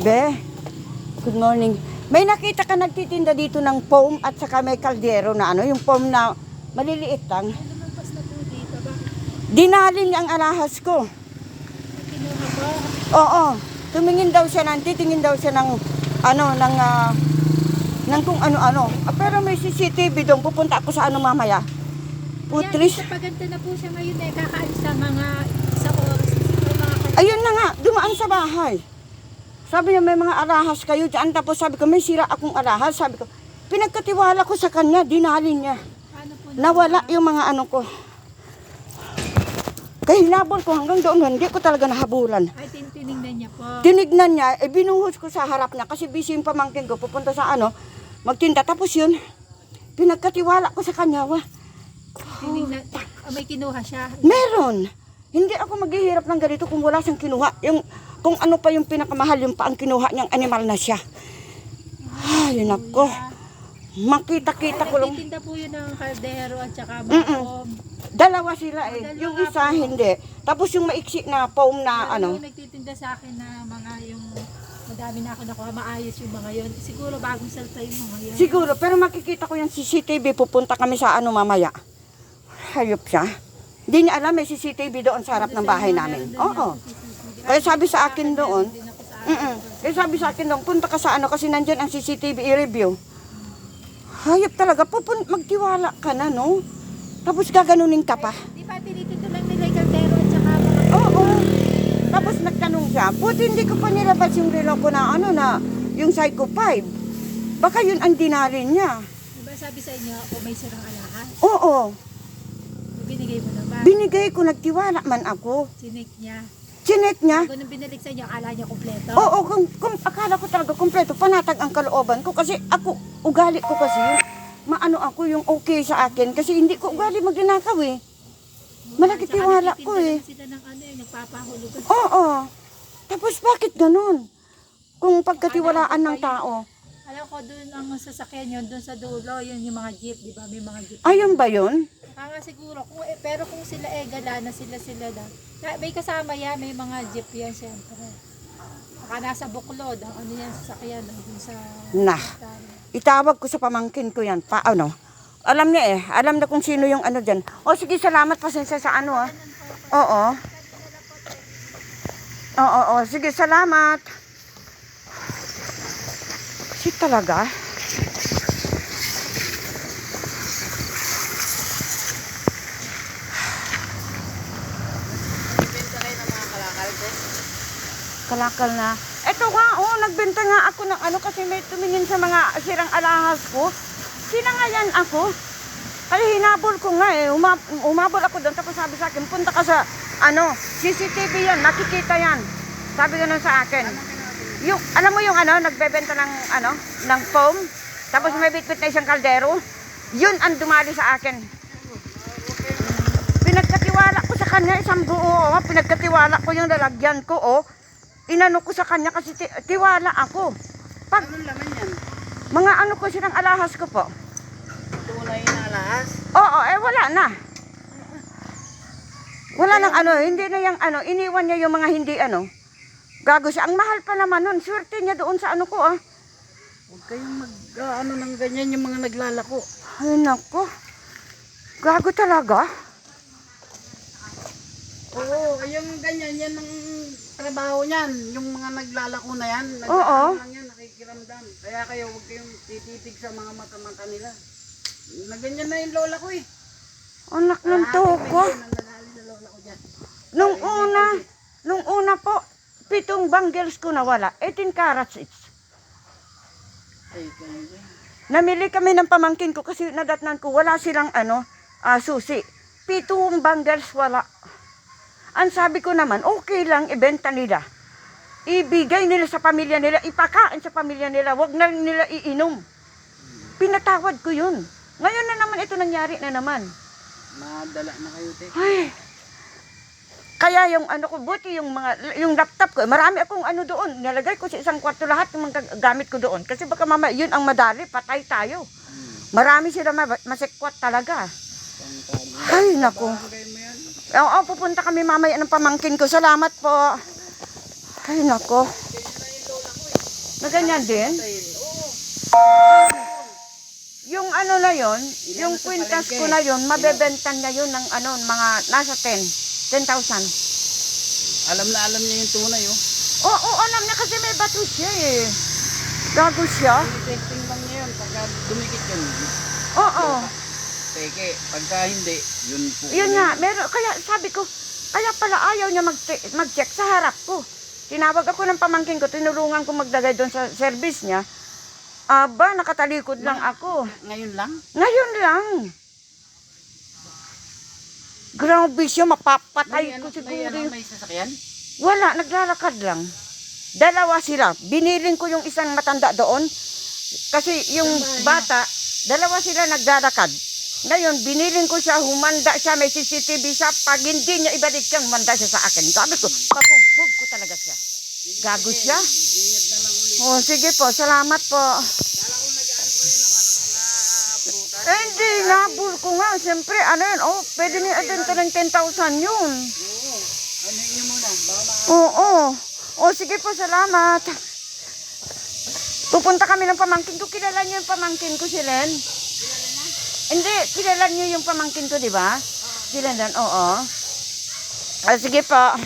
Be, good morning. May nakita ka nagtitinda dito ng foam at saka may kaldero na ano, yung foam na maliliit lang. Lumagpas na po dito ba? Dinalin niya ang alahas ko. Kinuha ba? Oo, tumingin daw siya titingin daw siya ng ano, ng kung ano-ano. Pero may CCTV doon, pupunta ako sa ano mamaya. Putris. Yan, paganda na po siya ngayon eh, kakaalis sa mga sa oras. Mga Ayun na nga, dumaan sa bahay. Sabi niya, may mga alahas kayo dyan. Tapos sabi ko, may sira akong alahas. Sabi ko, pinagkatiwala ko sa kanya, dinalin niya. paano po Nawala yung mga ano ko. Kaya hinabol ko hanggang doon, hindi ko talaga nahabulan. ay tinignan niya po. Tinignan niya, binuhos ko sa harap niya kasi busy yung pamangkin ko, pupunta sa ano, magtinda. Tapos yun, pinagkatiwala ko sa kanya. Tinignan, may kinuha siya. Meron. Hindi ako maghihirap ng ganito kung wala siyang kinuha. Kung ano pa yung pinakamahal, yung pa ang kinuha niyang animal na siya. Ay, nako. Makita-kita ko lang. Nagtitinda po yun ng kaldero at saka mga Dalawa sila eh. Yung isa hindi. Tapos yung maiksi na foam na ano. Yung nagtitinda sa akin na mga yung madami na ako nakuha, maayos yung mga yun. Siguro bagong salta yung mga yun. Siguro, pero makikita ko yung CCTV. Pupunta kami sa ano mamaya. Hayop siya. Hindi niya alam may CCTV doon sa harap ng bahay namin. Oo. Kaya sabi sa akin doon, kaya sabi sa akin doon, punta ka sa ano kasi nandyan ang CCTV i-review. Hayop talaga, magtiwala ka na, no? Tapos gaganunin ka pa. Di ba tinitito lang nila yung kaldero at saka mga Oo. Tapos nagtanong siya, buti hindi ko pa nilabas yung relo ko na ano na, yung Psycho 5. Baka yun ang dinalin niya. Di ba sabi sa inyo, o may sirang alahas? Oo. Binigay mo na ba? Binigay ko, nagtiwala man ako. Sinik niya. Chinek niya. Bago nang binalik sa inyo, akala niya kompleto. Oo, kung akala ko talaga kompleto, panatag ang kalooban ko kasi ako, ugali ko kasi, maano ako yung okay sa akin kasi hindi ko ugali magnanakaw eh. Malaki tiwala ko eh. Sila ng ano yung nagpapahulugan. Oo. Tapos bakit ganun? Kung pagkatiwalaan ng tao. Alam ko doon ang sasakyan yun, doon sa dulo, yun yung mga jeep, di ba? May mga jeep. Ayun ba yun? Nga siguro, pero kung sila gala na sila na. May kasama yan, may mga jeep yan siyempre. Saka nasa buklod, ang ano yan, sasakyan, doon sa... Nah. Itawag ko sa pamangkin ko yan. Paano? Alam niya eh. Alam na kung sino yung ano dyan. O sige, salamat pasensya sa ano ah. Oo. Oo. Sige, salamat. Si talaga. Nagbenta kayo ng mga kalakal din? Kalakal na. Eto nga, nagbenta nga ako ng ano kasi may tumingin sa mga sirang alahas ko. Sinangayan ako. Kaya hinabol ko nga eh. Umabol ako doon tapos sabi sa akin, punta ka sa ano, CCTV yan, makikita yan. Sabi ganun sa akin. Yung, alam mo yung ano, nagbebenta ng ano, ng foam. Tapos may bitbit na isang kaldero. Yun ang dumali sa akin. Pinagkatiwala ko sa kanya isang buo. Pinagkatiwala ko yung lalagyan ko. Inano ko sa kanya kasi tiwala ako. Anong laman yan? Mga ano ko silang alahas ko po. Tunay na alahas? Oo, wala na. Wala nang ano, hindi na yung ano, iniwan niya yung mga hindi ano. Gago siya. Ang mahal pa naman nun. Swerte niya doon sa ano ko Huwag kayong ano ng ganyan yung mga naglalako. Ay nako. Gago talaga. Oo, yung ganyan, yan ang trabaho niyan. Yung mga naglalako na yan. Oo. Lang yan, nakikiramdam. Kaya kayo huwag kayong tititig sa mga mata-mata nila. Na ganyan na yung lola ko eh. Anak ng toko. Nananali na lola ko dyan. Nung una po, 7 bangles ko nawala. 18 carats each. Ay, ganyan. Namili kami ng pamangkin ko kasi nadatnan ko wala silang ano, susi. 7 bangles wala. Ang sabi ko naman, okay lang ibenta nila. Ibigay nila sa pamilya nila, ipakain sa pamilya nila, wag na nila iinom. Pinatawad ko yun. Ngayon na naman ito nangyari na naman. Madala na kayo, te. Ay. Kaya yung ano ko, buti yung laptop ko, marami akong ano doon. Nilagay ko sa isang kwarto lahat ng mga gamit ko doon. Kasi baka mama, yun ang madali, patay tayo. Marami sila masikwat talaga. Ay, naku. Oo, pupunta kami mamaya ng pamangkin ko. Salamat po. Ay, naku. Na ganyan din? Tayo. Oo. Yung ano na yon, yung sa kwintas palengke? ko na yon, mabebenta niya yun ng ano, mga nasa 10,000. Alam na alam niya yung tunay, oh. Oo, alam niya kasi may bato siya eh. Gago siya. Testing lang niya yun. Pagka dumikit yun, Oo. peke. Pagka hindi, yun po. Yun nga, meron, kaya sabi ko, kaya pala ayaw niya mag-check sa harap ko. Tinawag ako ng pamangkin ko, tinulungan ko maglagay doon sa service niya. Aba, nakatalikod lang ako. Ngayon lang? Ngayon lang. Grabe siya, mapapatay ko siguro. May sasakyan? Wala, naglalakad lang. Dalawa sila. Biniling ko yung isang matanda doon. Kasi yung bata, dalawa sila naglalakad. Ngayon, biniling ko siya, humanda siya, may CCTV siya. Pag hindi niya ibalik siya, humanda siya sa akin. Sabi ko, pabugbog ko talaga siya. Gago siya. Ingat na lang ulit. Oh, sige po, salamat po. Kala ko nag-ano kayo ng mga prutas. Hindi, nabul ko nga. Siyempre, ano yun, pwede niya ibenta ng 10,000 yun. Oo. Ano yun muna? Baka Oo. Sige po, salamat. Pupunta kami ng pamangkin ko. Kilala niyo yung pamangkin ko, si Len? Hindi, kilala niyo yung pamangkin ko, di ba? Si Len, oo. Sige po.